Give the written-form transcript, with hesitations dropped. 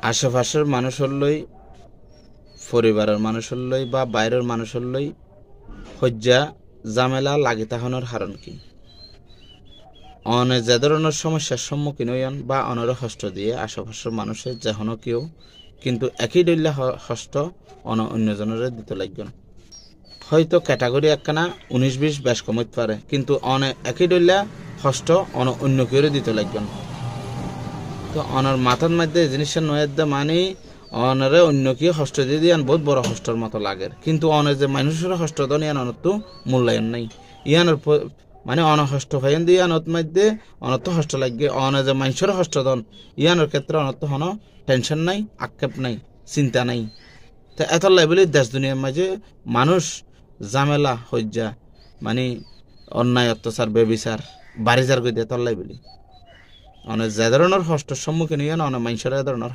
আশেপাশের মানুষের লই, পরিবারের মানুষের লই বা বাইরের মানুষের লই হজ্জা জামেলা লাগি তাহনের হারণ কি? অনে যে ধরনের সমস্যার সম্মুখীন হইন বা অনর হস্ত দিয়ে আশেপাশের মানুষের যেহন কেউ কিন্তু একই দৈল্য হস্ত অন্যজনের দিতে লাগবেন। হয়তো ক্যাটাগরি একখানা 19-20 বেশ কমতে পারে, কিন্তু একই দৈল্য হস্ত অন্য কেউ দিতে লাগবেন। তো অনার মাথার মধ্যে জিনিসের নয়ের মানে অনারে অন্য কেউ হস্ত দিয়ে দিয়ান বহুত বড় হস্তর মতো লাগে, কিন্তু অনে যে মানুষের হস্ত দন ইয়ান অনত মূল্যায়ন নাই। ইয়ানোর মানে অনহস্ত ভাইন দিয়ে অনত মধ্যে অনত হস্ত লাগে, অনে যে মানুষের হস্ত দন ইয়ানোর ক্ষেত্রে অনত হন টেনশন নাই, আক্ষেপ নাই, চিন্তা নাই। তো এত লেভেলে দেশ দুনিয়ার মাঝে মানুষ জামেলা হজ্জা মানে অন্যায় অত্যাচার বেবিচার বাড়িজার গই দিয়ে তল্লাই বলি অনেক যে ধরনের হস্তের সম্মুখীন হইয়া অনেক মানুষের এ ধরনের